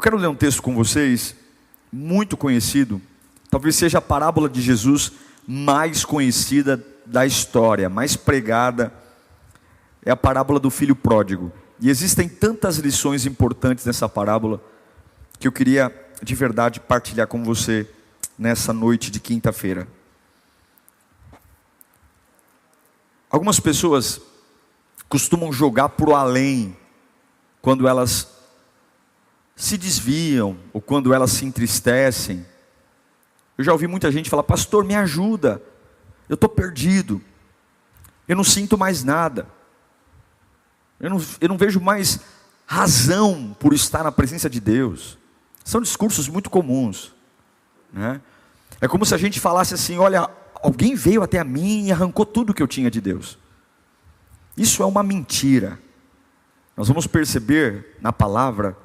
quero ler um texto com vocês, muito conhecido, talvez seja a parábola de Jesus mais conhecida da história, mais pregada, é a parábola do filho pródigo. E existem tantas lições importantes nessa parábola, que eu queria de verdade partilhar com você nessa noite de quinta-feira. Algumas pessoas costumam jogar para o além, quando elas se desviam, ou quando elas se entristecem. Eu já ouvi muita gente falar: pastor, me ajuda, eu estou perdido, eu não sinto mais nada, eu não vejo mais razão por estar na presença de Deus. São discursos muito comuns, né? É como se a gente falasse assim: olha, alguém veio até a mim e arrancou tudo que eu tinha de Deus. Isso é uma mentira. Nós vamos perceber na palavra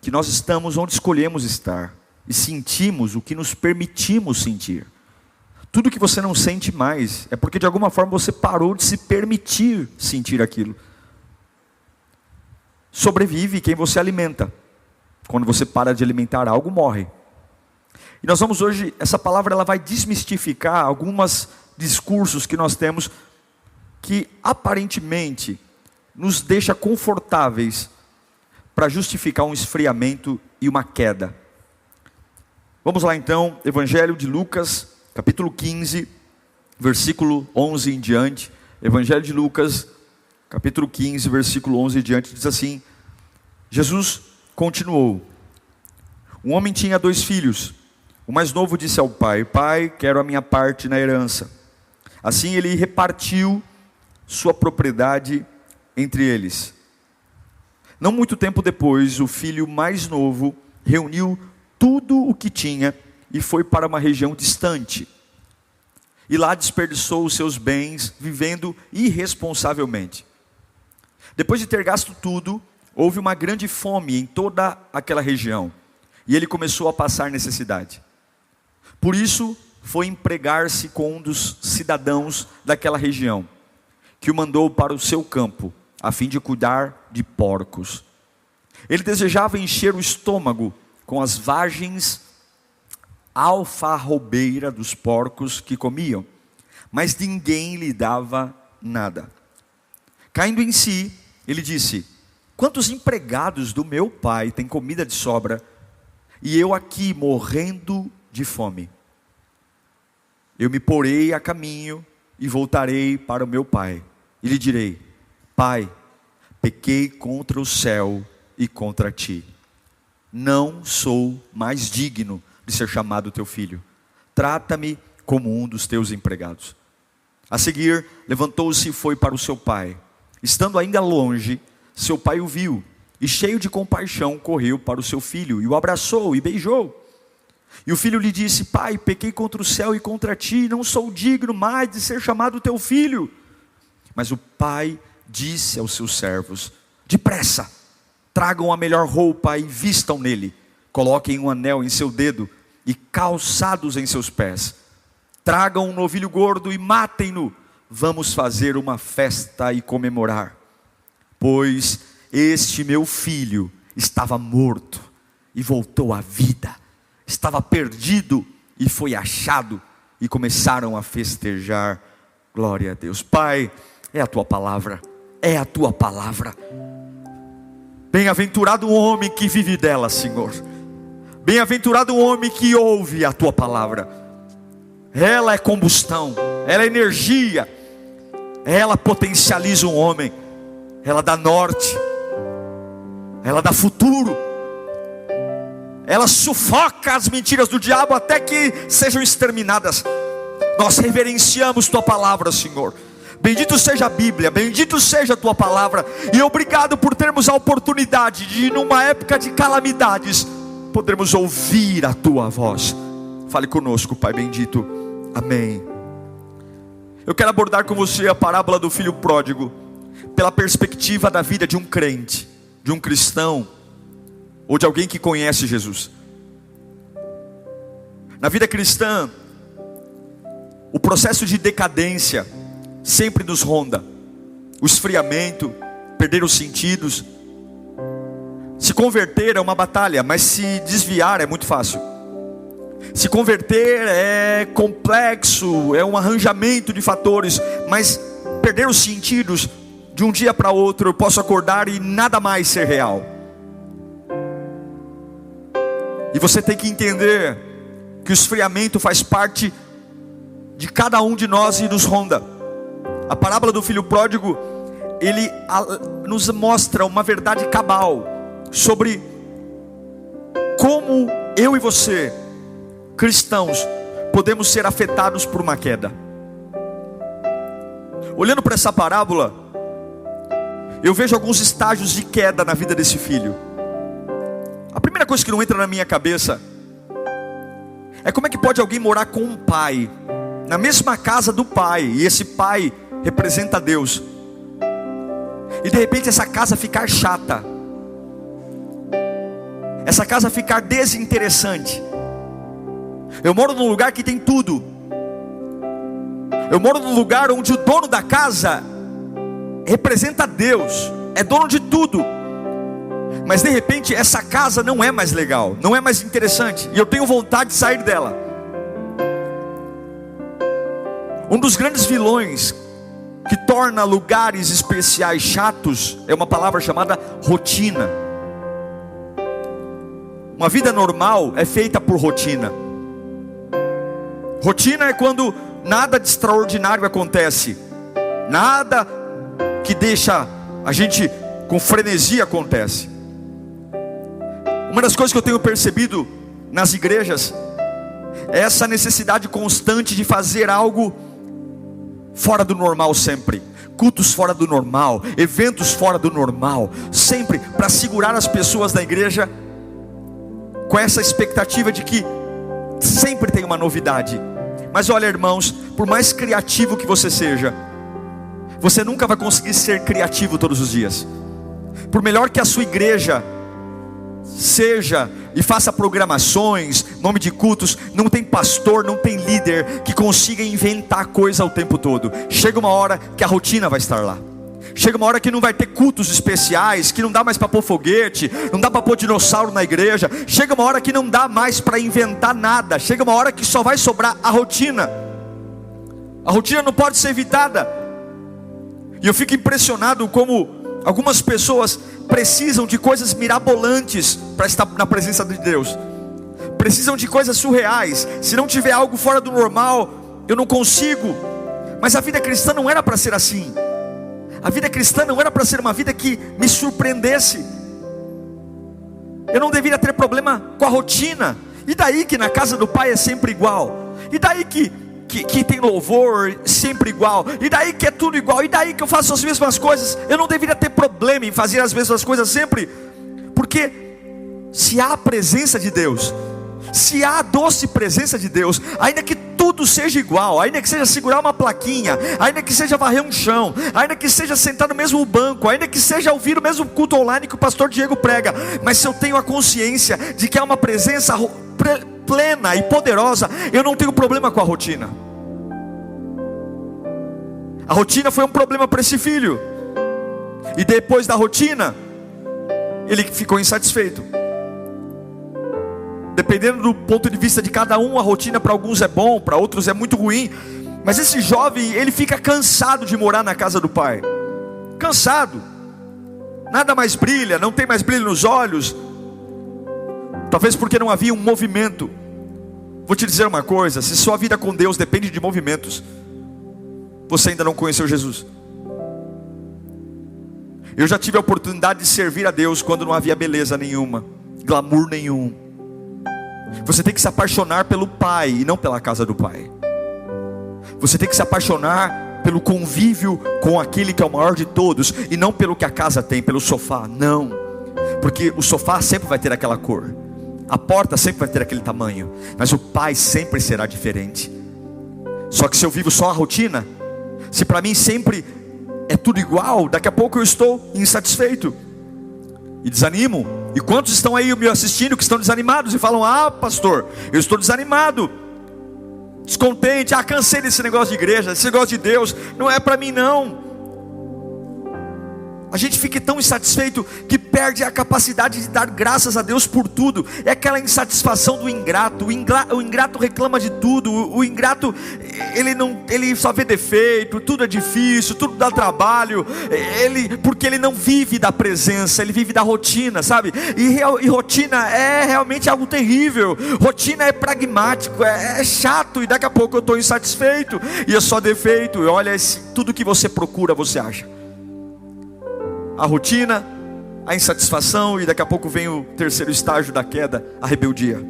que nós estamos onde escolhemos estar e sentimos o que nos permitimos sentir. Tudo que você não sente mais é porque de alguma forma você parou de se permitir sentir aquilo. Sobrevive quem você alimenta. Quando você para de alimentar algo, morre. E nós vamos hoje, essa palavra ela vai desmistificar alguns discursos que nós temos que aparentemente nos deixa confortáveis para justificar um esfriamento e uma queda. Vamos lá então, Evangelho de Lucas, capítulo 15, versículo 11 em diante. Evangelho de Lucas, capítulo 15, versículo 11 em diante, diz assim: Jesus continuou: um homem tinha 2 filhos. O mais novo disse ao pai: pai, quero a minha parte na herança. Assim ele repartiu sua propriedade entre eles. Não muito tempo depois, o filho mais novo reuniu tudo o que tinha e foi para uma região distante. E lá desperdiçou os seus bens, vivendo irresponsavelmente. Depois de ter gasto tudo, houve uma grande fome em toda aquela região, e ele começou a passar necessidade. Por isso, foi empregar-se com um dos cidadãos daquela região, que o mandou para o seu campo, a fim de cuidar de porcos. Ele desejava encher o estômago com as vagens alfarrobeira dos porcos que comiam, mas ninguém lhe dava nada. Caindo em si, ele disse: quantos empregados do meu pai têm comida de sobra, e eu aqui morrendo de fome? Eu me porei a caminho e voltarei para o meu pai, e lhe direi: pai, pequei contra o céu e contra ti. Não sou mais digno de ser chamado teu filho. Trata-me como um dos teus empregados. A seguir, levantou-se e foi para o seu pai. Estando ainda longe, seu pai o viu, e cheio de compaixão, correu para o seu filho, e o abraçou e beijou. E o filho lhe disse: pai, pequei contra o céu e contra ti, não sou digno mais de ser chamado teu filho. Mas o pai disse aos seus servos: depressa, tragam a melhor roupa e vistam nele, coloquem um anel em seu dedo e calçados em seus pés, tragam um novilho gordo e matem-no, vamos fazer uma festa e comemorar, pois este meu filho estava morto e voltou à vida, estava perdido e foi achado, e começaram a festejar. Glória a Deus. Pai, é a tua palavra, é a tua palavra. Bem-aventurado o homem que vive dela, Senhor. Bem-aventurado o homem que ouve a tua palavra. Ela é combustão, ela é energia, ela potencializa um homem, ela dá norte, ela dá futuro, ela sufoca as mentiras do diabo até que sejam exterminadas. Nós reverenciamos tua palavra, Senhor. Bendito seja a Bíblia, bendito seja a tua palavra, e obrigado por termos a oportunidade de, numa época de calamidades, podermos ouvir a tua voz. Fale conosco, Pai bendito, amém. Eu quero abordar com você a parábola do filho pródigo, pela perspectiva da vida de um crente, de um cristão, ou de alguém que conhece Jesus. Na vida cristã, o processo de decadência sempre nos ronda. O esfriamento, perder os sentidos. Se converter é uma batalha, mas se desviar é muito fácil. Se converter é complexo, é um arranjamento de fatores, mas perder os sentidos, de um dia para outro eu posso acordar e nada mais ser real. E você tem que entender que o esfriamento faz parte de cada um de nós e nos ronda. A parábola do filho pródigo, ele nos mostra uma verdade cabal sobre como eu e você, cristãos, podemos ser afetados por uma queda. Olhando para essa parábola, eu vejo alguns estágios de queda na vida desse filho. A primeira coisa que não entra na minha cabeça é como é que pode alguém morar com um pai, na mesma casa do pai, e esse pai representa Deus, e de repente essa casa ficar chata, essa casa ficar desinteressante. Eu moro num lugar que tem tudo. Eu moro num lugar onde o dono da casa representa Deus, é dono de tudo. Mas de repente essa casa não é mais legal, não é mais interessante, e eu tenho vontade de sair dela. Um dos grandes vilões que torna lugares especiais chatos é uma palavra chamada rotina. Uma vida normal é feita por rotina. Rotina é quando nada de extraordinário acontece, nada que deixa a gente com frenesi acontece. Uma das coisas que eu tenho percebido nas igrejas é essa necessidade constante de fazer algo fora do normal sempre. Cultos fora do normal, eventos fora do normal, sempre para segurar as pessoas da igreja com essa expectativa de que sempre tem uma novidade. Mas olha, irmãos, por mais criativo que você seja, você nunca vai conseguir ser criativo todos os dias. Por melhor que a sua igreja seja e faça programações, nome de cultos, não tem pastor, não tem líder que consiga inventar coisa o tempo todo. Chega uma hora que a rotina vai estar lá. Chega uma hora que não vai ter cultos especiais, que não dá mais para pôr foguete, não dá para pôr dinossauro na igreja. Chega uma hora que não dá mais para inventar nada. Chega uma hora que só vai sobrar a rotina. A rotina não pode ser evitada. E eu fico impressionado como algumas pessoas precisam de coisas mirabolantes para estar na presença de Deus. Precisam de coisas surreais. Se não tiver algo fora do normal, eu não consigo. Mas a vida cristã não era para ser assim. A vida cristã não era para ser uma vida que me surpreendesse. Eu não deveria ter problema com a rotina. E daí que na casa do pai é sempre igual? E daí que tem louvor sempre igual? E daí que é tudo igual? E daí que eu faço as mesmas coisas? Eu não deveria ter problema em fazer as mesmas coisas sempre. Porque se há a presença de Deus, se há a doce presença de Deus, ainda que tudo seja igual, ainda que seja segurar uma plaquinha, ainda que seja varrer um chão, ainda que seja sentar no mesmo banco, ainda que seja ouvir o mesmo culto online que o pastor Diego prega, mas se eu tenho a consciência de que há uma presença plena e poderosa, eu não tenho problema com a rotina. A rotina foi um problema para esse filho, e depois da rotina ele ficou insatisfeito. Dependendo do ponto de vista de cada um, a rotina para alguns é bom, para outros é muito ruim. Mas esse jovem, ele fica cansado de morar na casa do pai. Cansado. Nada mais brilha, não tem mais brilho nos olhos. Talvez porque não havia um movimento. Vou te dizer uma coisa: se sua vida com Deus depende de movimentos, você ainda não conheceu Jesus. Eu já tive a oportunidade de servir a Deus quando não havia beleza nenhuma, glamour nenhum. Você tem que se apaixonar pelo pai e não pela casa do pai. Você tem que se apaixonar pelo convívio com aquele que é o maior de todos, e não pelo que a casa tem, pelo sofá. Não, porque o sofá sempre vai ter aquela cor, a porta sempre vai ter aquele tamanho, mas o pai sempre será diferente. Só que se eu vivo só a rotina, se para mim sempre é tudo igual, daqui a pouco eu estou insatisfeito e desanimo. E quantos estão aí me assistindo que estão desanimados e falam: ah, pastor, eu estou desanimado, descontente, cansei desse negócio de igreja, esse negócio de Deus, não é para mim não. A gente fica tão insatisfeito que perde a capacidade de dar graças a Deus por tudo. É aquela insatisfação do ingrato. O ingrato reclama de tudo. O ingrato, ele só vê defeito, tudo é difícil, tudo dá trabalho. Porque ele não vive da presença, ele vive da rotina, sabe? E rotina é realmente algo terrível. Rotina é pragmático, é chato, e daqui a pouco eu estou insatisfeito, e é só defeito. E olha, tudo que você procura, você acha. A rotina, a insatisfação, e daqui a pouco vem o terceiro estágio da queda, a rebeldia.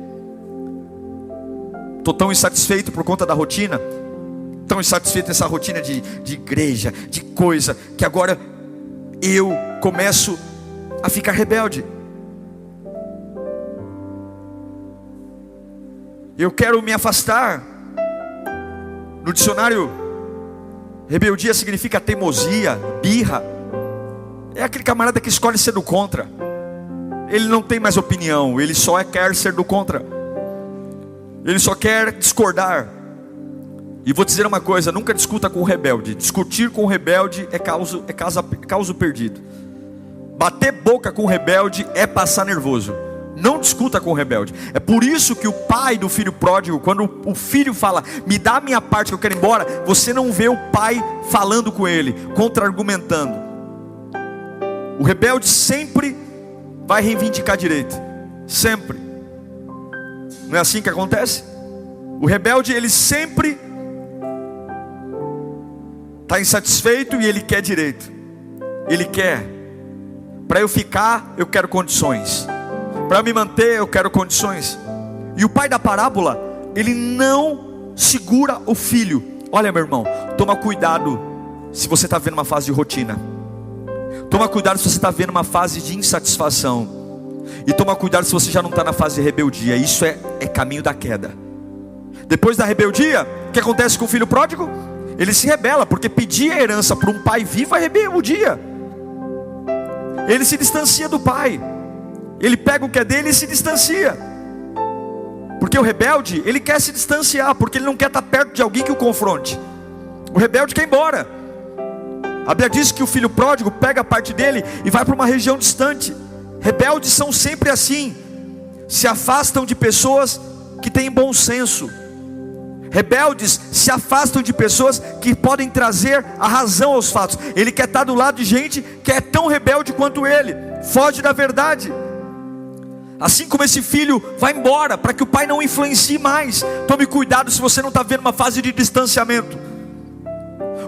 Estou tão insatisfeito por conta da rotina, tão insatisfeito nessa rotina de igreja, de coisa, que agora eu começo a ficar rebelde. Eu quero me afastar. No dicionário, rebeldia significa teimosia, birra. É aquele camarada que escolhe ser do contra. Ele não tem mais opinião, ele só quer ser do contra. Ele só quer discordar. E vou dizer uma coisa: nunca discuta com o rebelde. Discutir com o rebelde é causa perdido. Bater boca com o rebelde é passar nervoso. Não discuta com o rebelde. É por isso que o pai do filho pródigo, quando o filho fala, me dá a minha parte que eu quero ir embora, você não vê o pai falando com ele, contra-argumentando. O rebelde sempre vai reivindicar direito. Sempre. Não é assim que acontece? O rebelde, ele sempre está insatisfeito e ele quer direito. Ele quer. Para eu ficar, eu quero condições. Para me manter, eu quero condições. E o pai da parábola, ele não segura o filho. Olha, meu irmão, toma cuidado se você está vendo uma fase de rotina. Toma cuidado se você está vendo uma fase de insatisfação. E toma cuidado se você já não está na fase de rebeldia. Isso é caminho da queda. Depois da rebeldia, o que acontece com o filho pródigo? Ele se rebela, porque pedir a herança para um pai vivo é rebeldia. Ele se distancia do pai. Ele pega o que é dele e se distancia. Porque o rebelde, ele quer se distanciar, porque ele não quer estar perto de alguém que o confronte. O rebelde quer ir embora. A Bíblia diz que o filho pródigo pega a parte dele e vai para uma região distante. Rebeldes são sempre assim. Se afastam de pessoas que têm bom senso. Rebeldes se afastam de pessoas que podem trazer a razão aos fatos. Ele quer estar do lado de gente que é tão rebelde quanto ele. Foge da verdade. Assim como esse filho vai embora, para que o pai não influencie mais. Tome cuidado se você não está vendo uma fase de distanciamento.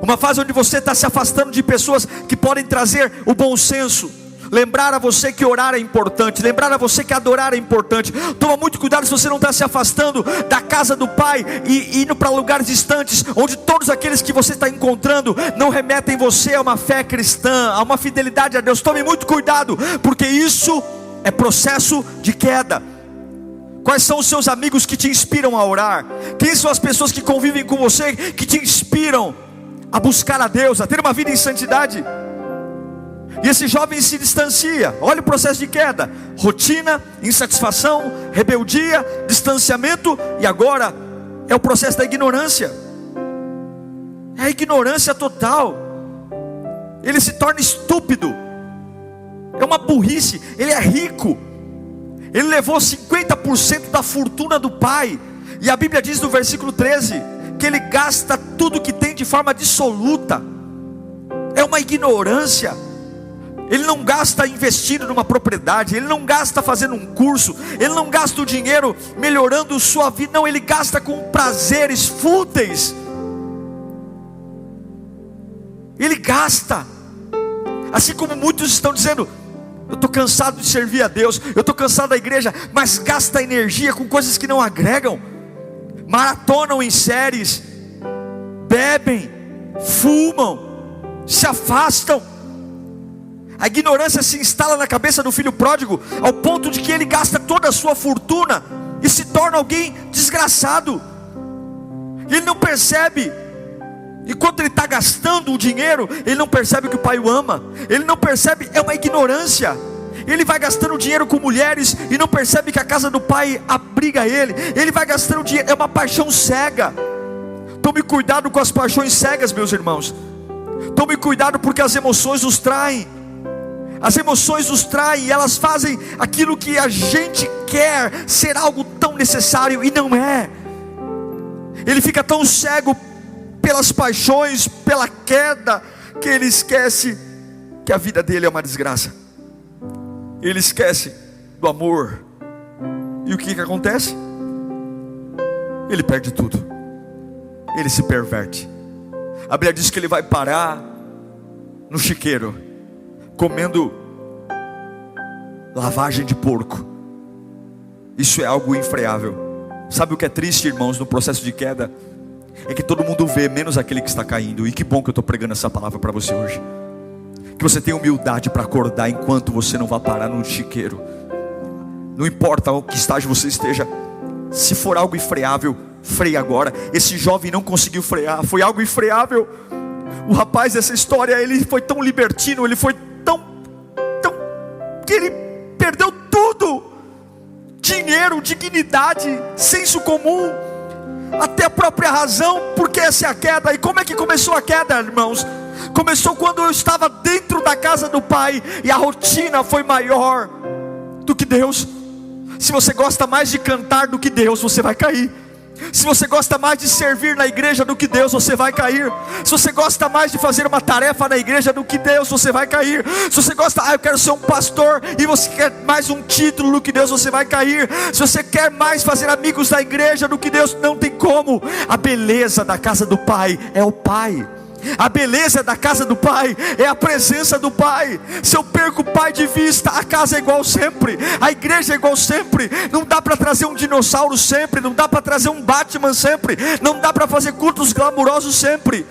Uma fase onde você está se afastando de pessoas que podem trazer o bom senso. Lembrar a você que orar é importante. Lembrar a você que adorar é importante. Toma muito cuidado se você não está se afastando da casa do pai e indo para lugares distantes, onde todos aqueles que você está encontrando não remetem você a uma fé cristã, a uma fidelidade a Deus. Tome muito cuidado, porque isso é processo de queda. Quais são os seus amigos que te inspiram a orar? Quem são as pessoas que convivem com você, que te inspiram a buscar a Deus, a ter uma vida em santidade? E esse jovem se distancia. Olha o processo de queda: rotina, insatisfação, rebeldia, distanciamento. E agora é o processo da ignorância. É a ignorância total. Ele se torna estúpido. É uma burrice. Ele é rico. Ele levou 50% da fortuna do pai. E a Bíblia diz no versículo 13 que ele gasta tudo que tem de forma dissoluta. É uma ignorância. Ele não gasta investindo numa propriedade. Ele não gasta fazendo um curso. Ele não gasta o dinheiro melhorando sua vida. Não, ele gasta com prazeres fúteis. Ele gasta. Assim como muitos estão dizendo: eu estou cansado de servir a Deus, eu estou cansado da igreja. Mas gasta energia com coisas que não agregam. Maratonam em séries, bebem, fumam, se afastam. A ignorância se instala na cabeça do filho pródigo, ao ponto de que ele gasta toda a sua fortuna e se torna alguém desgraçado. Ele não percebe. Enquanto ele está gastando o dinheiro, ele não percebe que o pai o ama. Ele não percebe, é uma ignorância. Ele vai gastando dinheiro com mulheres e não percebe que a casa do pai abriga ele. Ele vai gastando dinheiro, é uma paixão cega. Tome cuidado com as paixões cegas, meus irmãos. Tome cuidado, porque as emoções nos traem. As emoções nos traem, elas fazem aquilo que a gente quer ser algo tão necessário e não é. Ele fica tão cego pelas paixões, pela queda, que ele esquece que a vida dele é uma desgraça. Ele esquece do amor. E o que acontece? Ele perde tudo. Ele se perverte. A Bíblia diz que ele vai parar no chiqueiro, comendo lavagem de porco. Isso é algo infreável. Sabe o que é triste, irmãos, no processo de queda? É que todo mundo vê, menos aquele que está caindo. E que bom que eu estou pregando essa palavra para você hoje. Que você tenha humildade para acordar enquanto você não vai parar no chiqueiro. Não importa o que estágio você esteja. Se for algo infreável, freie agora. Esse jovem não conseguiu frear, foi algo infreável. O rapaz dessa história, ele foi tão libertino, ele foi tão que ele perdeu tudo: dinheiro, dignidade, senso comum, até a própria razão, porque essa é a queda. E como é que começou a queda, irmãos? Começou quando eu estava dentro da casa do Pai, e a rotina foi maior do que Deus. Se você gosta mais de cantar do que Deus, você vai cair. Se você gosta mais de servir na igreja do que Deus, você vai cair. Se você gosta mais de fazer uma tarefa na igreja do que Deus, você vai cair. Se você gosta, eu quero ser um pastor, e você quer mais um título do que Deus, você vai cair. Se você quer mais fazer amigos da igreja do que Deus, não tem como. A beleza da casa do Pai é o Pai. A beleza da casa do Pai é a presença do Pai. Se eu perco o Pai de vista, a casa é igual sempre, a igreja é igual sempre. Não dá para trazer um dinossauro sempre, não dá para trazer um Batman sempre, não dá para fazer cultos glamurosos sempre.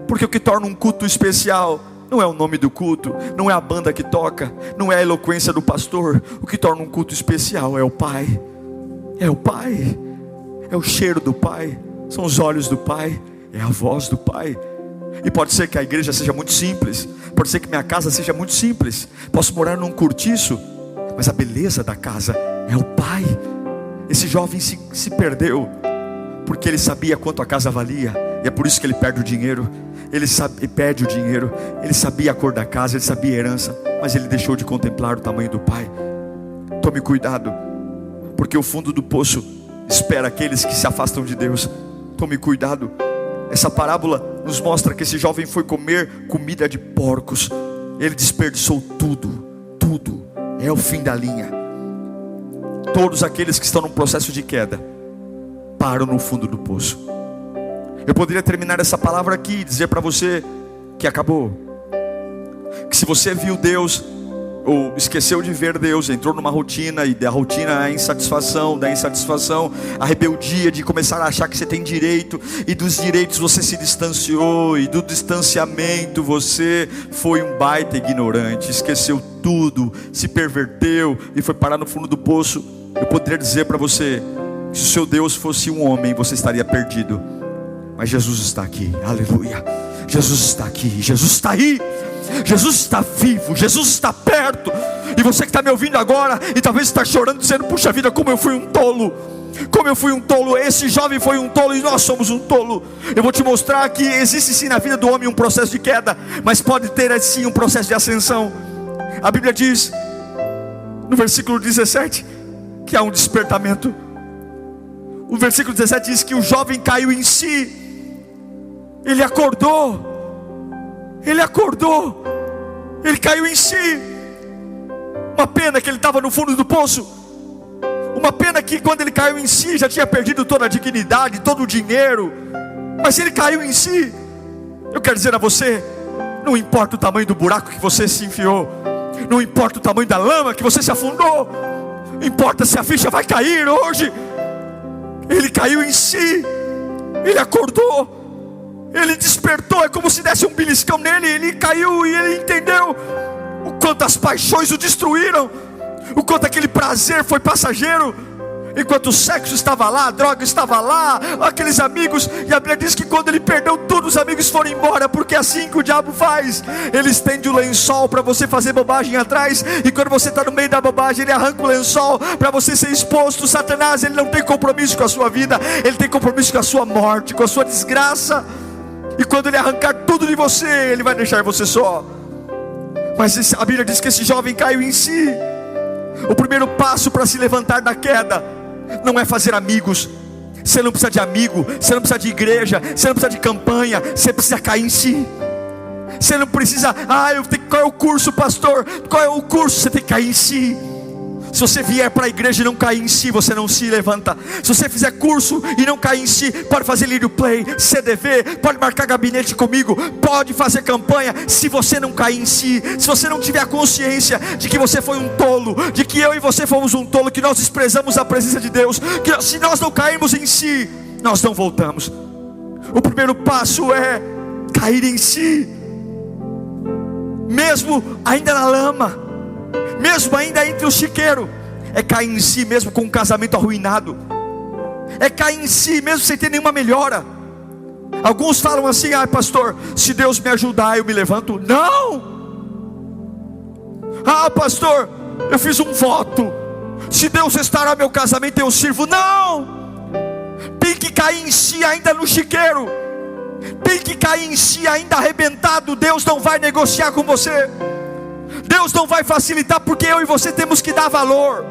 Porque o que torna um culto especial não é o nome do culto, não é a banda que toca, não é a eloquência do pastor. O que torna um culto especial é o Pai. É o Pai, é o cheiro do Pai, são os olhos do Pai, é a voz do Pai. E pode ser que a igreja seja muito simples, pode ser que minha casa seja muito simples, posso morar num cortiço, mas a beleza da casa é o Pai. Esse jovem se perdeu, porque ele sabia quanto a casa valia, e é por isso que ele perde o dinheiro. Ele perde o dinheiro, ele sabia a cor da casa, ele sabia a herança, mas ele deixou de contemplar o tamanho do Pai. Tome cuidado, porque o fundo do poço espera aqueles que se afastam de Deus. Tome cuidado. Essa parábola nos mostra que esse jovem foi comer comida de porcos. Ele desperdiçou tudo. É o fim da linha. Todos aqueles que estão num processo de queda param no fundo do poço. Eu poderia terminar essa palavra aqui e dizer para você que acabou. Que se você viu Deus, ou esqueceu de ver Deus, entrou numa rotina, e da rotina a insatisfação, da insatisfação a rebeldia de começar a achar que você tem direito, e dos direitos você se distanciou, e do distanciamento você foi um baita ignorante, esqueceu tudo, se perverteu e foi parar no fundo do poço. Eu poderia dizer para você que se o seu Deus fosse um homem, você estaria perdido. Mas Jesus está aqui, aleluia. Jesus está aqui, Jesus está aí, Jesus está vivo, Jesus está perto. E você que está me ouvindo agora e talvez está chorando, dizendo: puxa vida, como eu fui um tolo, como eu fui um tolo. Esse jovem foi um tolo e nós somos um tolo. Eu vou te mostrar que existe sim na vida do homem um processo de queda, mas pode ter sim um processo de ascensão. A Bíblia diz no versículo 17 que há um despertamento. O versículo 17 diz que o jovem caiu em si. Ele acordou, ele caiu em si. Uma pena que ele estava no fundo do poço. Uma pena que quando ele caiu em si, já tinha perdido toda a dignidade, todo o dinheiro. Mas ele caiu em si. Eu quero dizer a você, não importa o tamanho do buraco que você se enfiou, não importa o tamanho da lama que você se afundou, importa se a ficha vai cair hoje. Ele caiu em si, ele acordou, ele despertou. É como se desse um beliscão nele. Ele caiu e ele entendeu o quanto as paixões o destruíram, o quanto aquele prazer foi passageiro. Enquanto o sexo estava lá, a droga estava lá, aqueles amigos. E a Bíblia diz que quando ele perdeu tudo, os amigos foram embora. Porque é assim que o diabo faz. Ele estende o lençol para você fazer bobagem atrás. E quando você está no meio da bobagem, ele arranca o lençol para você ser exposto. Satanás, ele não tem compromisso com a sua vida, ele tem compromisso com a sua morte, com a sua desgraça. E quando ele arrancar tudo de você, ele vai deixar você só. Mas a Bíblia diz que esse jovem caiu em si. O primeiro passo para se levantar da queda não é fazer amigos. Você não precisa de amigo, você não precisa de igreja, você não precisa de campanha, você precisa cair em si. Você não precisa, qual é o curso, pastor? Qual é o curso? Você tem que cair em si. Se você vier para a igreja e não cair em si, você não se levanta. Se você fizer curso e não cair em si, pode fazer Lírio Play, CDV, pode marcar gabinete comigo, pode fazer campanha. Se você não cair em si, se você não tiver a consciência de que você foi um tolo, de que eu e você fomos um tolo, que nós desprezamos a presença de Deus, que se nós não cairmos em si, nós não voltamos. O primeiro passo é cair em si, mesmo ainda na lama, mesmo ainda entre o chiqueiro. É cair em si mesmo com um casamento arruinado. É cair em si mesmo sem ter nenhuma melhora. Alguns falam assim: pastor, se Deus me ajudar eu me levanto. Não! Pastor, eu fiz um voto, se Deus restaurar meu casamento eu sirvo. Não! Tem que cair em si ainda no chiqueiro. Tem que cair em si ainda arrebentado. Deus não vai negociar com você. Deus não vai facilitar, porque eu e você temos que dar valor.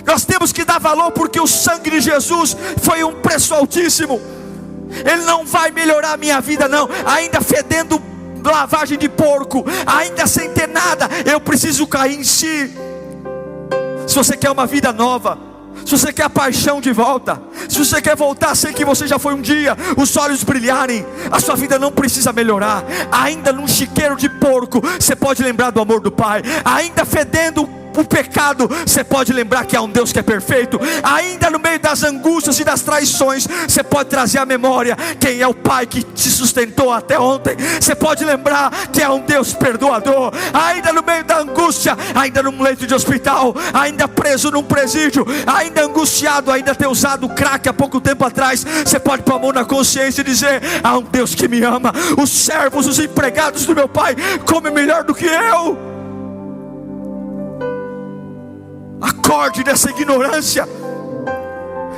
Nós temos que dar valor, porque o sangue de Jesus foi um preço altíssimo. Ele não vai melhorar a minha vida não, ainda fedendo lavagem de porco, ainda sem ter nada. Eu preciso cair em si. Se você quer uma vida nova, se você quer a paixão de volta, se você quer voltar a ser que você já foi um dia, os olhos brilharem, a sua vida não precisa melhorar. Ainda num chiqueiro de porco, você pode lembrar do amor do Pai. Ainda fedendo o pecado, você pode lembrar que há um Deus que é perfeito. Ainda no meio das angústias e das traições, você pode trazer à memória quem é o Pai que te sustentou até ontem. Você pode lembrar que é um Deus perdoador. Ainda no meio da angústia, ainda num leito de hospital, ainda preso num presídio, ainda angustiado, ainda ter usado crack há pouco tempo atrás, você pode pôr a mão na consciência e dizer: há um Deus que me ama. Os servos, os empregados do meu Pai comem melhor do que eu. Acorde dessa ignorância.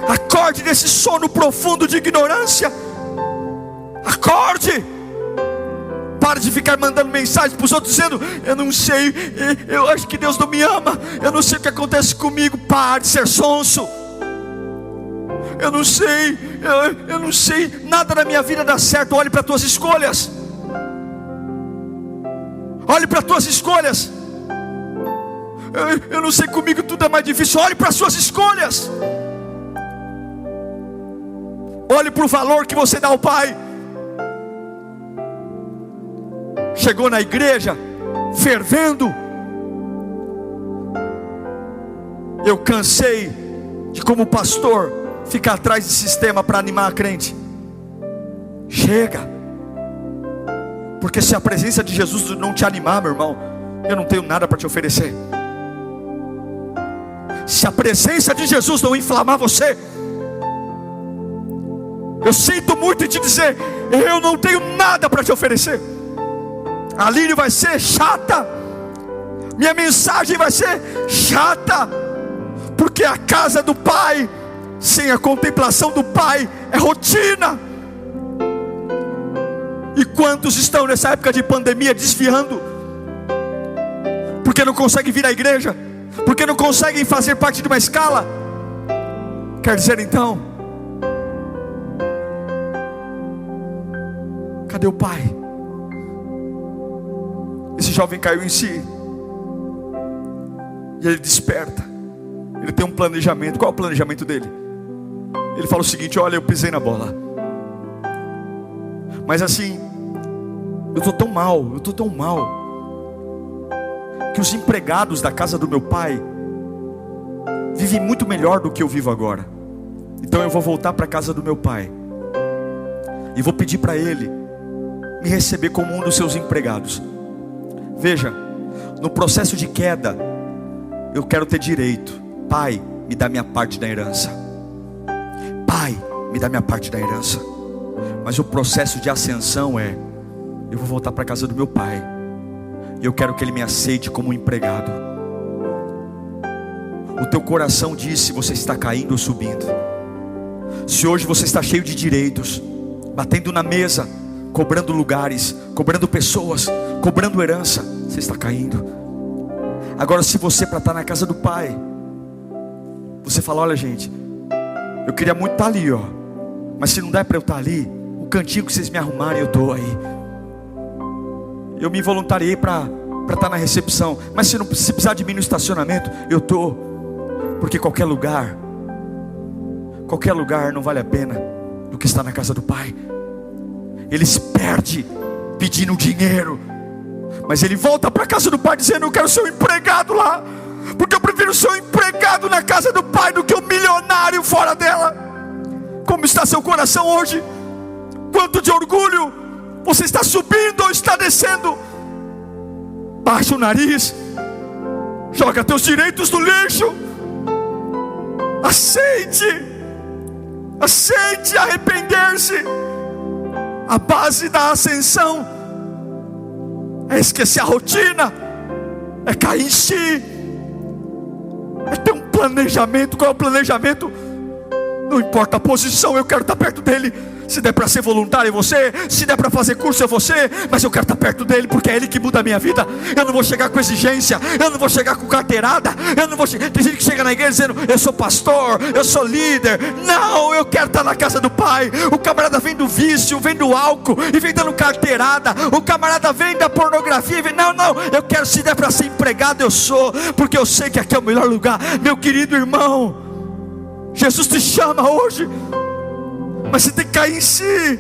Acorde desse sono profundo de ignorância. Acorde. Pare de ficar mandando mensagem para os outros dizendo: eu não sei, eu acho que Deus não me ama, eu não sei o que acontece comigo. Pare de ser sonso. Eu não sei, nada na minha vida dá certo. Olhe para as tuas escolhas. Olhe para as tuas escolhas. Eu não sei, comigo tudo é mais difícil. Olhe para as suas escolhas. Olhe para o valor que você dá ao Pai. Chegou na igreja fervendo. Eu cansei de, como pastor, ficar atrás de sistema para animar a crente. Chega. Porque se a presença de Jesus não te animar, meu irmão, eu não tenho nada para te oferecer. Se a presença de Jesus não inflamar você, eu sinto muito em te dizer, eu não tenho nada para te oferecer. A Lírio vai ser chata, minha mensagem vai ser chata, porque a casa do Pai sem a contemplação do Pai é rotina. E quantos estão nessa época de pandemia desviando, porque não conseguem vir à igreja, porque não conseguem fazer parte de uma escala? Quer dizer então, cadê o Pai? Esse jovem caiu em si, e ele desperta. Ele tem um planejamento. Qual é o planejamento dele? Ele fala o seguinte: olha, eu pisei na bola, mas assim, eu estou tão mal, que os empregados da casa do meu pai vivem muito melhor do que eu vivo agora. Então eu vou voltar para a casa do meu pai e vou pedir para ele me receber como um dos seus empregados. Veja, no processo de queda, eu quero ter direito. Pai, me dá minha parte da herança. Pai, me dá minha parte da herança. Mas o processo de ascensão é: eu vou voltar para a casa do meu pai, e eu quero que ele me aceite como um empregado. O teu coração diz se você está caindo ou subindo. Se hoje você está cheio de direitos, batendo na mesa, cobrando lugares, cobrando pessoas, cobrando herança, você está caindo. Agora, se você, para estar na casa do Pai, você fala: olha gente, eu queria muito estar ali, ó, mas se não der para eu estar ali, o cantinho que vocês me arrumarem, eu estou aí. Eu me voluntariei para estar na recepção, mas se precisar de mim no estacionamento, eu estou. Porque qualquer lugar não vale a pena do que estar na casa do Pai. Ele se perde pedindo dinheiro, mas ele volta para a casa do Pai dizendo: eu quero ser um empregado lá, porque eu prefiro ser um empregado na casa do Pai do que um milionário fora dela. Como está seu coração hoje? Quanto de orgulho você está subindo ou está descendo? Baixa o nariz, joga teus direitos no lixo, aceite arrepender-se. A base da ascensão é esquecer a rotina, é cair em si, é ter um planejamento. Qual é o planejamento? Não importa a posição, eu quero estar perto dele. Se der para ser voluntário, é você. Se der para fazer curso, é você. Mas eu quero estar perto dele, porque é ele que muda a minha vida. Eu não vou chegar com exigência, eu não vou chegar com carteirada, eu não vou Tem gente que chega na igreja dizendo: eu sou pastor, eu sou líder. Não, eu quero estar na casa do Pai. O camarada vem do vício, vem do álcool e vem dando carteirada. O camarada vem da pornografia e vem: não, eu quero, se der para ser empregado, eu sou, porque eu sei que aqui é o melhor lugar. Meu querido irmão, Jesus te chama hoje, mas você tem que cair em si.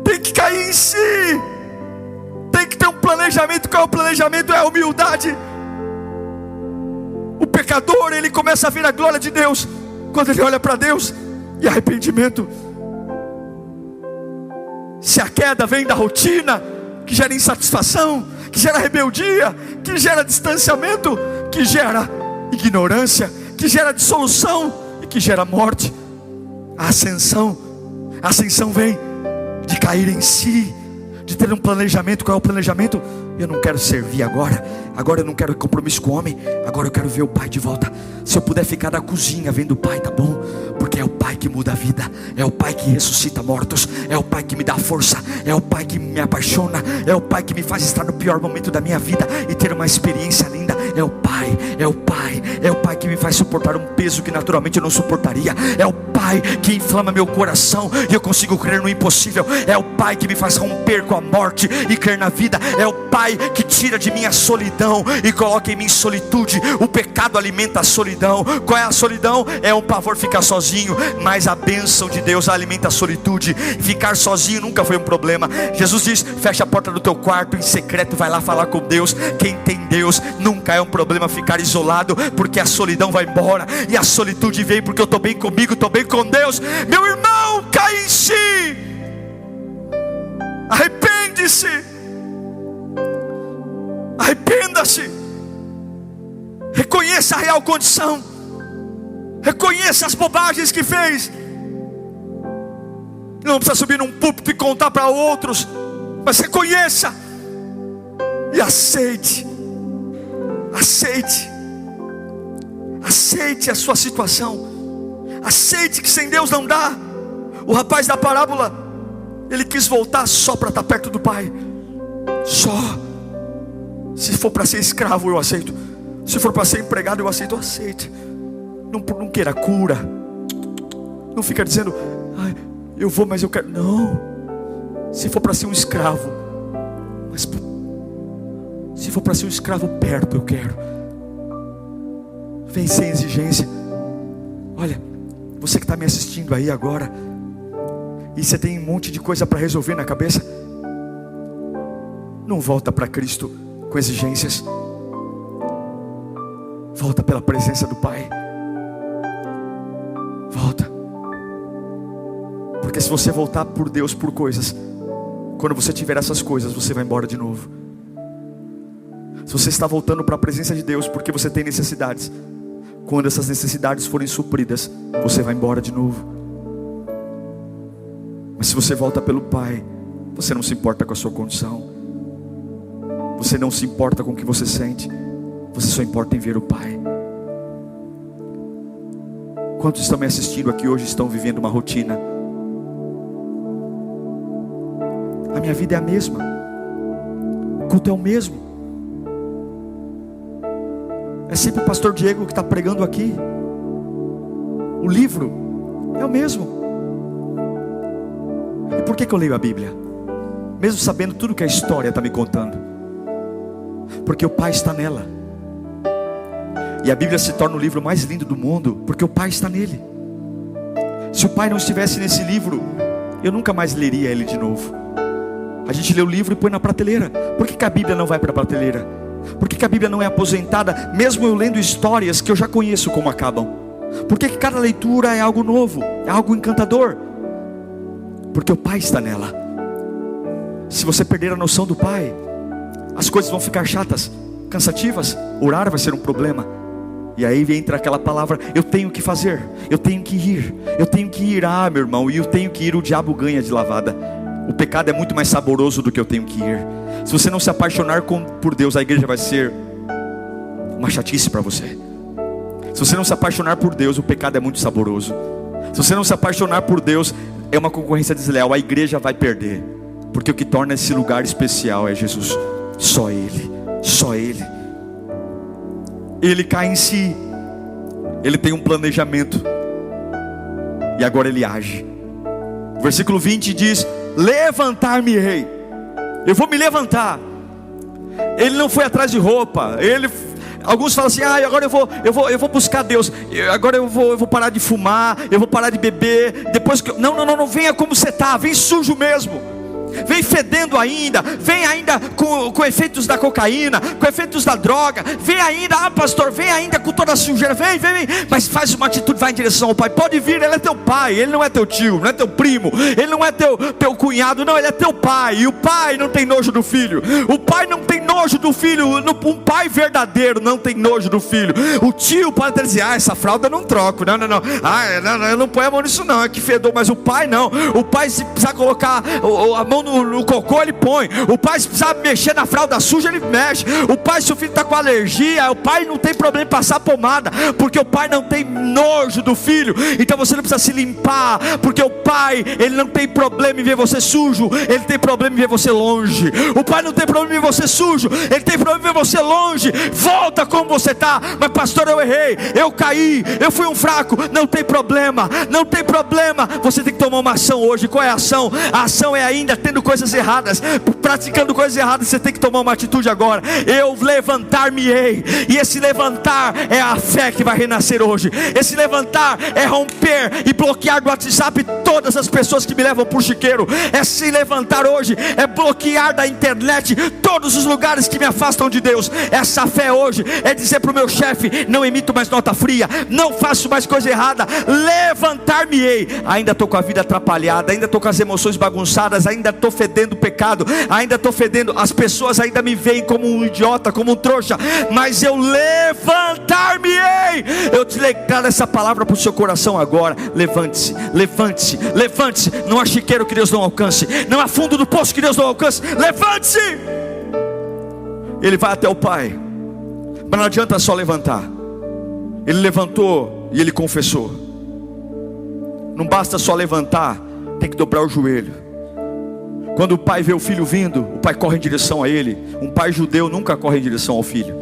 Tem que cair em si. Tem que ter um planejamento. Qual é o planejamento? É a humildade. O pecador, ele começa a ver a glória de Deus quando ele olha para Deus. E arrependimento. Se a queda vem da rotina, que gera insatisfação, que gera rebeldia, que gera distanciamento, que gera ignorância, que gera dissolução e que gera morte. A ascensão vem de cair em si, de ter um planejamento. Qual é o planejamento? Eu não quero servir agora eu não quero compromisso com o homem, agora eu quero ver o Pai de volta. Se eu puder ficar na cozinha vendo o Pai, tá bom, porque é o Pai que muda a vida, é o Pai que ressuscita mortos, é o Pai que me dá força, é o Pai que me apaixona, é o Pai que me faz estar no pior momento da minha vida e ter uma experiência linda. É o Pai que me faz suportar um peso que naturalmente eu não suportaria. É o Pai que inflama meu coração e eu consigo crer no impossível. É o Pai que me faz romper com a morte e crer na vida. É o Pai que tira de mim a solidão e coloca em mim solitude. O pecado alimenta a solidão. Qual é a solidão? É um pavor ficar sozinho, mas a bênção de Deus alimenta a solitude. Ficar sozinho nunca foi um problema. Jesus diz: fecha a porta do teu quarto em secreto, vai lá falar com Deus. Quem tem Deus nunca é um problema ficar isolado, porque a solidão vai embora e a solitude vem porque eu estou bem comigo, estou bem com Deus. Meu irmão, cai em si, arrepende-se, arrependa-se, reconheça a real condição, reconheça as bobagens que fez. Não precisa subir num púlpito e contar para outros, mas reconheça e aceite a sua situação. Aceite que sem Deus não dá. O rapaz da parábola, ele quis voltar só para estar perto do Pai. Só. Se for para ser escravo, eu aceito. Se for para ser empregado, eu aceito. Aceite. Não queira cura. Não fica dizendo: eu vou, mas eu quero. Não. Se for para ser um escravo, mas se for para ser um escravo perto, eu quero. Vem sem exigência. Olha, você que está me assistindo aí agora, e você tem um monte de coisa para resolver na cabeça, não volta para Cristo com exigências. Volta pela presença do Pai. Volta. Porque se você voltar por Deus por coisas, quando você tiver essas coisas, você vai embora de novo. Se você está voltando para a presença de Deus porque você tem necessidades, quando essas necessidades forem supridas, você vai embora de novo. Mas se você volta pelo Pai, você não se importa com a sua condição, você não se importa com o que você sente, você só importa em ver o Pai. Quantos estão me assistindo aqui hoje estão vivendo uma rotina? A minha vida é a mesma, o culto é o mesmo, é sempre o pastor Diego que está pregando aqui. O livro é o mesmo. E por que eu leio a Bíblia? Mesmo sabendo tudo que a história está me contando. Porque o Pai está nela. E a Bíblia se torna o livro mais lindo do mundo, porque o Pai está nele. Se o Pai não estivesse nesse livro, eu nunca mais leria ele de novo. A gente lê o livro e põe na prateleira. Por que a Bíblia não vai para a prateleira? Por que a Bíblia não é aposentada, mesmo eu lendo histórias que eu já conheço como acabam? Por que cada leitura é algo novo, é algo encantador? Porque o Pai está nela. Se você perder a noção do Pai, as coisas vão ficar chatas, cansativas. Orar vai ser um problema. E aí entra aquela palavra: eu tenho que fazer, eu tenho que ir, eu tenho que ir. Ah, meu irmão, e eu tenho que ir, o diabo ganha de lavada. O pecado é muito mais saboroso do que eu tenho que ir. Se você não se apaixonar por Deus, a igreja vai ser uma chatice para você. Se você não se apaixonar por Deus, o pecado é muito saboroso. Se você não se apaixonar por Deus, é uma concorrência desleal, a igreja vai perder. Porque o que torna esse lugar especial é Jesus. Só Ele, só Ele. Ele cai em si. Ele tem um planejamento. E agora Ele age. O versículo 20 diz: levantar-me-ei. Eu vou me levantar. Ele não foi atrás de roupa. Alguns falam assim: agora eu vou buscar Deus. Agora eu vou parar de fumar. Eu vou parar de beber. Depois que não, venha como você está. Vem sujo mesmo. Vem fedendo ainda. Vem ainda com efeitos da cocaína, com efeitos da droga. Vem ainda, pastor, vem ainda com toda a sujeira. Vem. Mas faz uma atitude, vai em direção ao Pai. Pode vir, Ele é teu Pai. Ele não é teu tio, não é teu primo. Ele não é teu cunhado, não, Ele é teu Pai. E o Pai não tem nojo do filho. O Pai não tem nojo do filho. Um pai verdadeiro não tem nojo do filho. O tio pode dizer: essa fralda eu não troco. Não. Não, eu não ponho a mão nisso não, é que fedor. Mas o Pai não. O Pai, se precisar colocar a mão no cocô, ele põe. O pai, se precisar mexer na fralda suja, ele mexe. O pai, se o filho está com alergia, o pai não tem problema em passar pomada, porque o pai não tem nojo do filho. Então você não precisa se limpar, porque o pai, ele não tem problema em ver você sujo, ele tem problema em ver você longe. O pai não tem problema em ver você sujo, ele tem problema em ver você longe. Volta como você está. Mas pastor, eu errei, eu caí, eu fui um fraco. Não tem problema, não tem problema. Você tem que tomar uma ação hoje. Qual é a ação? A ação é ainda tendo coisas erradas, praticando coisas erradas, você tem que tomar uma atitude agora. Eu levantar-me-ei. E esse levantar é a fé que vai renascer hoje. Esse levantar é romper e bloquear do WhatsApp todas as pessoas que me levam por chiqueiro. Esse levantar hoje é bloquear da internet todos os lugares que me afastam de Deus. Essa fé hoje é dizer para o meu chefe: não emito mais nota fria, não faço mais coisa errada. Levantar-me-ei. Ainda estou com a vida atrapalhada, ainda estou com as emoções bagunçadas, ainda estou fedendo pecado, ainda estou fedendo. As pessoas ainda me veem como um idiota, como um trouxa. Mas eu levantar-me-ei. Eu te declaro essa palavra para o seu coração agora. Levante-se, levante-se, levante-se. Não há chiqueiro que Deus não alcance, não há fundo do poço que Deus não alcance. Levante-se. Ele vai até o Pai, mas não adianta só levantar. Ele levantou e ele confessou. Não basta só levantar, tem que dobrar o joelho. Quando o pai vê o filho vindo, o pai corre em direção a ele. Um pai judeu nunca corre em direção ao filho.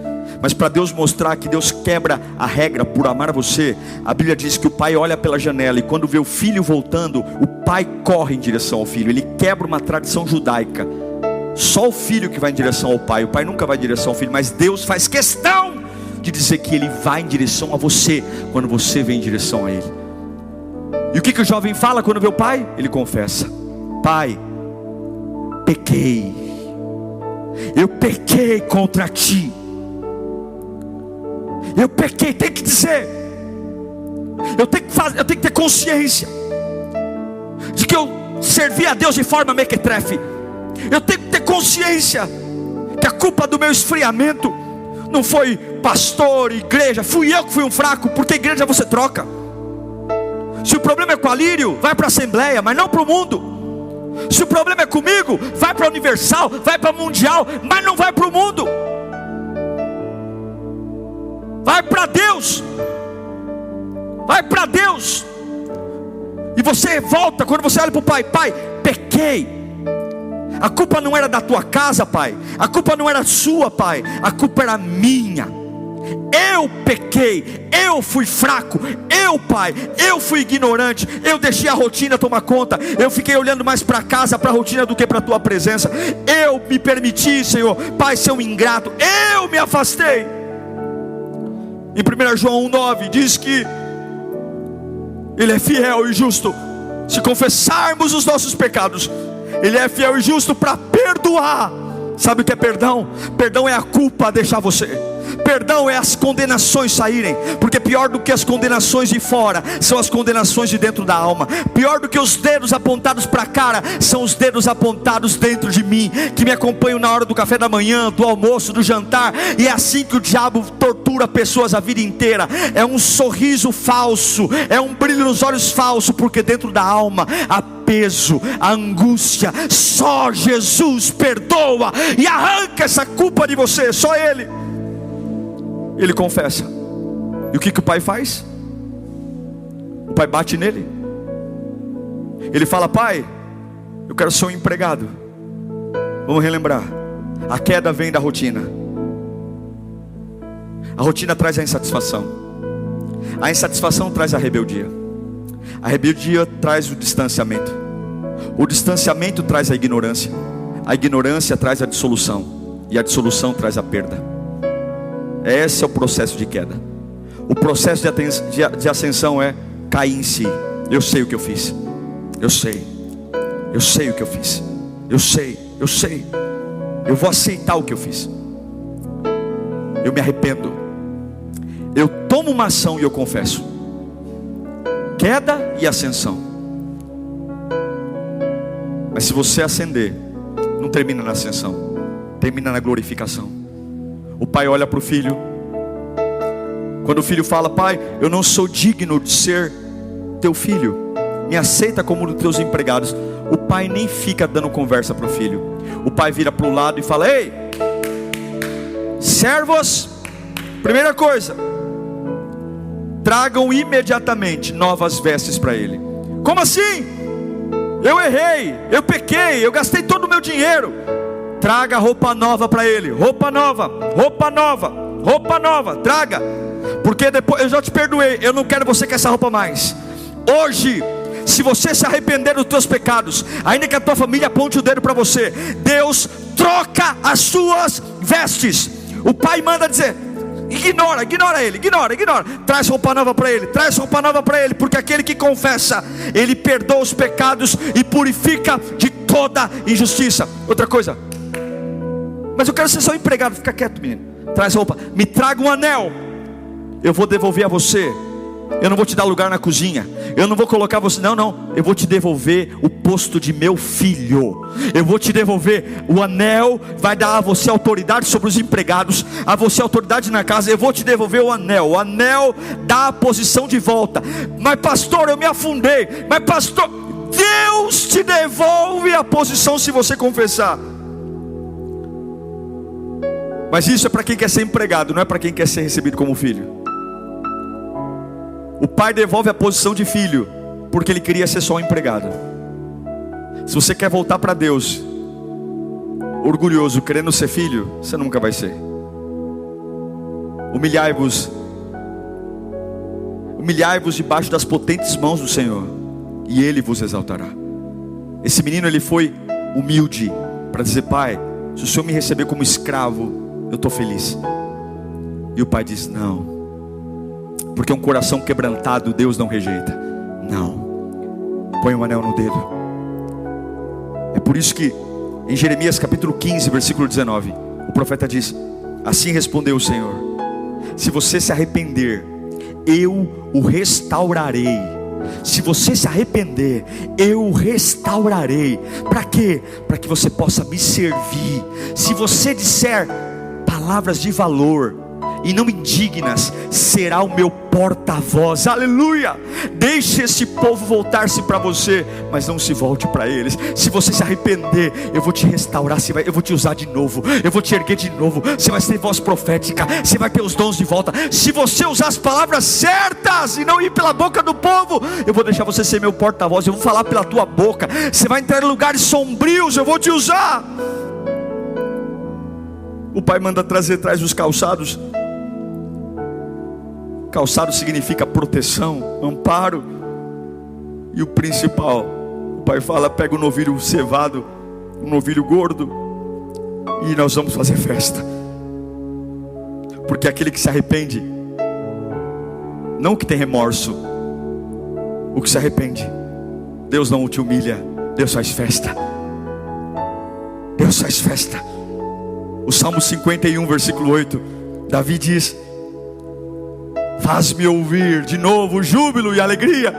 Mas para Deus mostrar que Deus quebra a regra por amar você, a Bíblia diz que o pai olha pela janela e quando vê o filho voltando, o pai corre em direção ao filho. Ele quebra uma tradição judaica. Só o filho que vai em direção ao pai. O pai nunca vai em direção ao filho, mas Deus faz questão de dizer que Ele vai em direção a você quando você vem em direção a Ele. E o que o jovem fala quando vê o pai? Ele confessa: Pai, pequei, eu pequei contra ti, eu pequei. Tem que dizer, eu tenho que ter consciência de que eu servi a Deus de forma mequetrefe. Eu tenho que ter consciência que a culpa do meu esfriamento não foi pastor, igreja, fui eu que fui um fraco, porque igreja você troca. Se o problema é com a Lírio, vai para a Assembleia, mas não para o mundo. Se o problema é comigo, vai para a Universal, vai para a Mundial, mas não vai para o mundo. Vai para Deus. Vai para Deus. E você volta, quando você olha para o pai: Pai, pequei. A culpa não era da tua casa, pai. A culpa não era sua, pai. A culpa era minha. Eu pequei, eu fui fraco, eu, Pai, eu fui ignorante, eu deixei a rotina tomar conta, eu fiquei olhando mais para casa, para a rotina do que para a tua presença. Eu me permiti, Senhor, Pai, ser um ingrato, eu me afastei. Em 1 João 1,9 diz que Ele é fiel e justo. Se confessarmos os nossos pecados, Ele é fiel e justo para perdoar. Sabe o que é perdão? Perdão é a culpa deixar você. Perdão é as condenações saírem. Porque pior do que as condenações de fora são as condenações de dentro da alma. Pior do que os dedos apontados para a cara são os dedos apontados dentro de mim, que me acompanham na hora do café da manhã, do almoço, do jantar. E é assim que o diabo tortura pessoas a vida inteira. É um sorriso falso, é um brilho nos olhos falso, porque dentro da alma há peso, a angústia. Só Jesus perdoa e arranca essa culpa de você. Só Ele. Ele confessa. E o que o pai faz? O pai bate nele. Ele fala: pai, eu quero ser um empregado. Vamos relembrar. A queda vem da rotina. A rotina traz a insatisfação. A insatisfação traz a rebeldia. A rebeldia traz o distanciamento. O distanciamento traz a ignorância. A ignorância traz a dissolução. E a dissolução traz a perda. Esse é o processo de queda. O processo de ascensão é cair em si. Eu sei o que eu fiz. Eu sei o que eu fiz. Eu sei. Eu vou aceitar o que eu fiz. Eu me arrependo. Eu tomo uma ação e eu confesso. Queda e ascensão. Mas se você ascender, não termina na ascensão, termina na glorificação. O pai olha para o filho. Quando o filho fala: pai, eu não sou digno de ser teu filho, me aceita como um dos teus empregados. O pai nem fica dando conversa para o filho. O pai vira para o lado e fala: ei, servos, primeira coisa, tragam imediatamente novas vestes para ele. Como assim? Eu errei, eu pequei, eu gastei todo o meu dinheiro. Traga roupa nova para ele. Roupa nova, traga. Porque depois, eu já te perdoei, eu não quero você com essa roupa mais. Hoje, se você se arrepender dos teus pecados, ainda que a tua família aponte o dedo para você, Deus troca as suas vestes. O pai manda dizer: ignora ele. Traz roupa nova para ele, porque aquele que confessa, ele perdoa os pecados e purifica de toda injustiça. Outra coisa: mas eu quero ser só um empregado. Fica quieto, menino. Traz roupa. Me traga um anel. Eu vou devolver a você. Eu não vou te dar lugar na cozinha. Eu não vou colocar você. Não. Eu vou te devolver o posto de meu filho. Eu vou te devolver o anel. Vai dar a você autoridade sobre os empregados, a você autoridade na casa. Eu vou te devolver o anel. O anel dá a posição de volta. Mas pastor, eu me afundei. Mas pastor, Deus te devolve a posição se você confessar. Mas isso é para quem quer ser empregado, não é para quem quer ser recebido como filho. O pai devolve a posição de filho porque ele queria ser só um empregado. Se você quer voltar para Deus orgulhoso, querendo ser filho, você nunca vai ser. Humilhai-vos debaixo das potentes mãos do Senhor, e Ele vos exaltará. Esse menino, ele foi humilde para dizer: pai, se o Senhor me receber como escravo, eu estou feliz. E o pai diz: não, porque um coração quebrantado Deus não rejeita. Não. Põe um anel no dedo. É por isso que em Jeremias capítulo 15, versículo 19, o profeta diz: assim respondeu o Senhor: se você se arrepender, eu o restaurarei. Se você se arrepender, eu o restaurarei. Para quê? Para que você possa me servir. Se você disser palavras de valor e não indignas, será o meu porta-voz. Aleluia. Deixe esse povo voltar-se para você, mas não se volte para eles. Se você se arrepender, eu vou te restaurar, eu vou te usar de novo, eu vou te erguer de novo. Você vai ter voz profética, você vai ter os dons de volta. Se você usar as palavras certas e não ir pela boca do povo, eu vou deixar você ser meu porta-voz. Eu vou falar pela tua boca. Você vai entrar em lugares sombrios, eu vou te usar. O pai manda traz os calçados. Calçado significa proteção, amparo. E o principal, o pai fala: pega um novilho cevado, um novilho gordo, e nós vamos fazer festa. Porque aquele que se arrepende, não o que tem remorso, o que se arrepende, Deus não te humilha, Deus faz festa. Deus faz festa. O Salmo 51, versículo 8, Davi diz: faz-me ouvir de novo júbilo e alegria.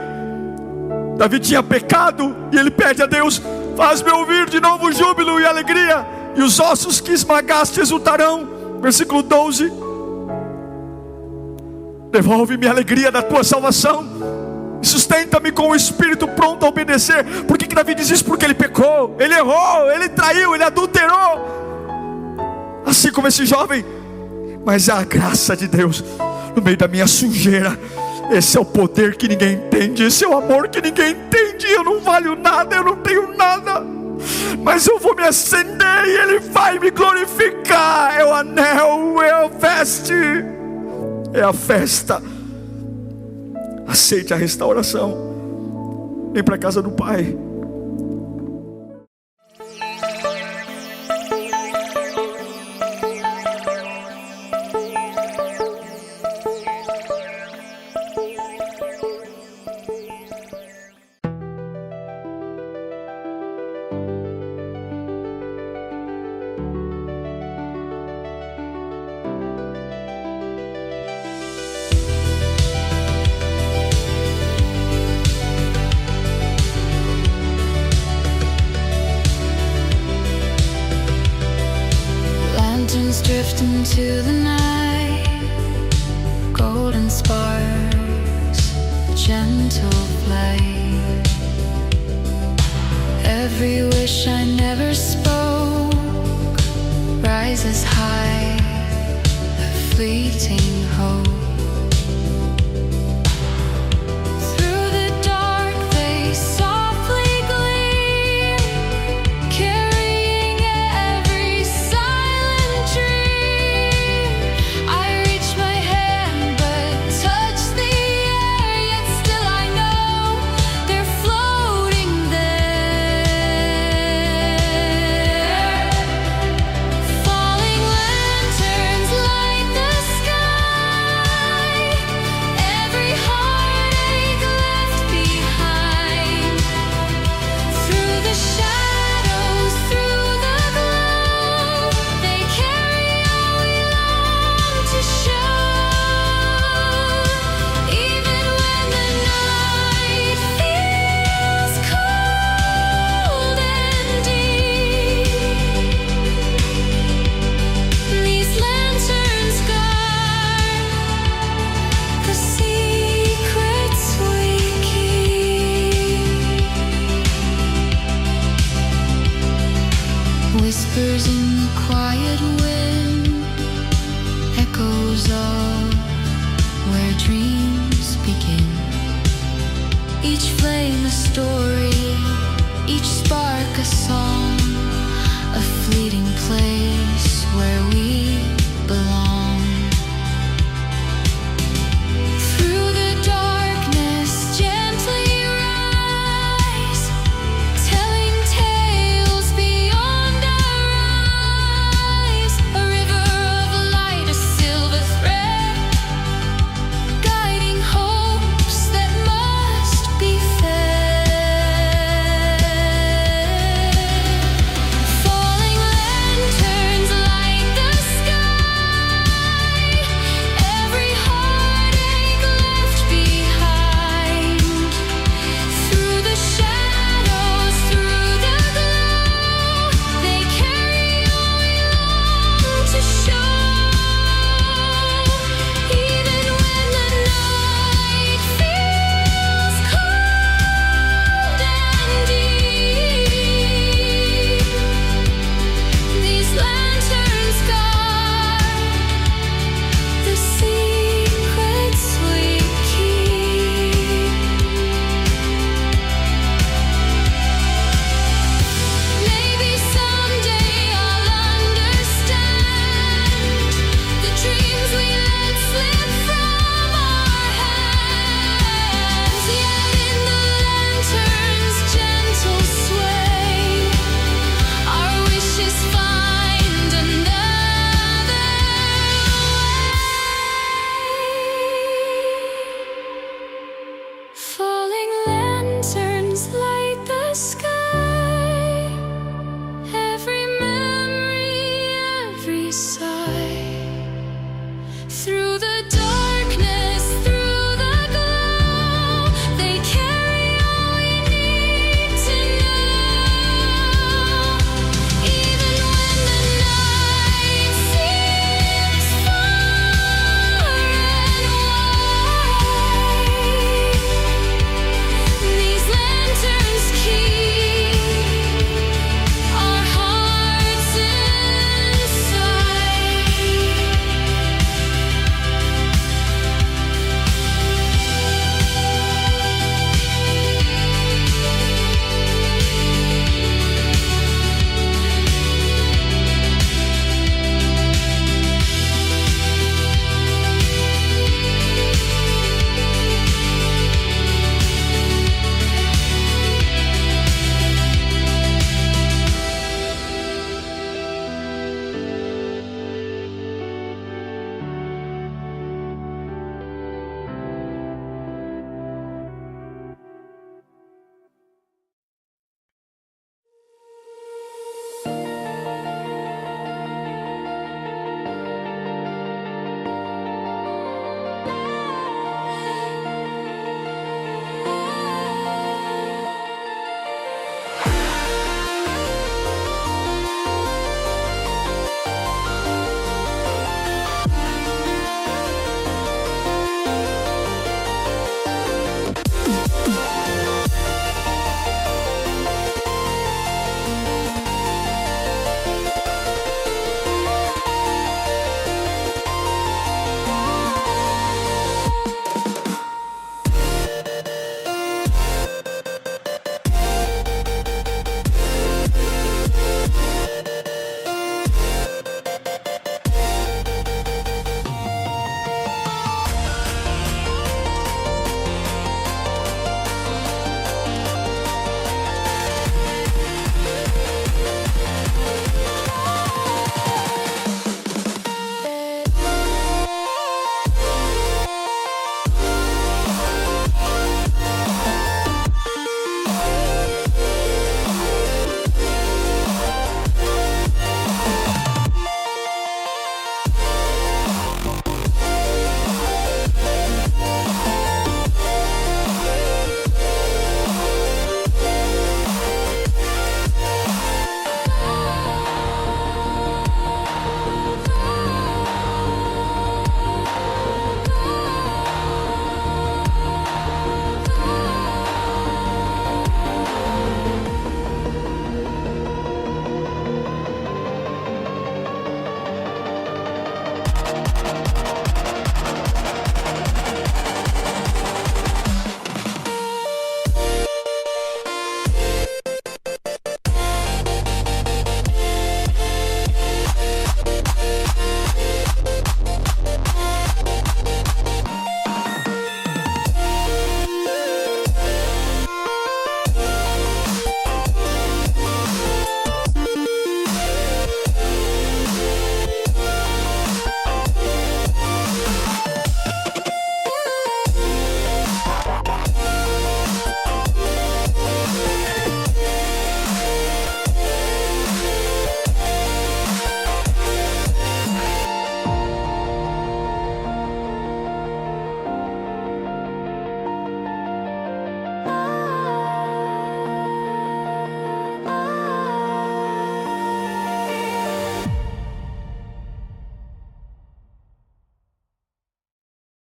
Davi tinha pecado e ele pede a Deus: faz-me ouvir de novo júbilo e alegria, e os ossos que esmagaste exultarão. Versículo 12: devolve-me a alegria da tua salvação, sustenta-me com o espírito pronto a obedecer. Por que Davi diz isso? Porque ele pecou, ele errou, ele traiu, ele adulterou, assim como esse jovem. Mas é a graça de Deus no meio da minha sujeira. Esse é o poder que ninguém entende, esse é o amor que ninguém entende. Eu não valho nada, eu não tenho nada, mas eu vou me acender e Ele vai me glorificar. É o anel, é a veste, é a festa. Aceite a restauração. Vem para a casa do Pai. Drift into the night, golden sparks, gentle flight. Every wish I never spoke rises high, a fleeting hope. Whispers in the quiet wind, echoes of where dreams begin. Each flame a story, each spark a song, a fleeting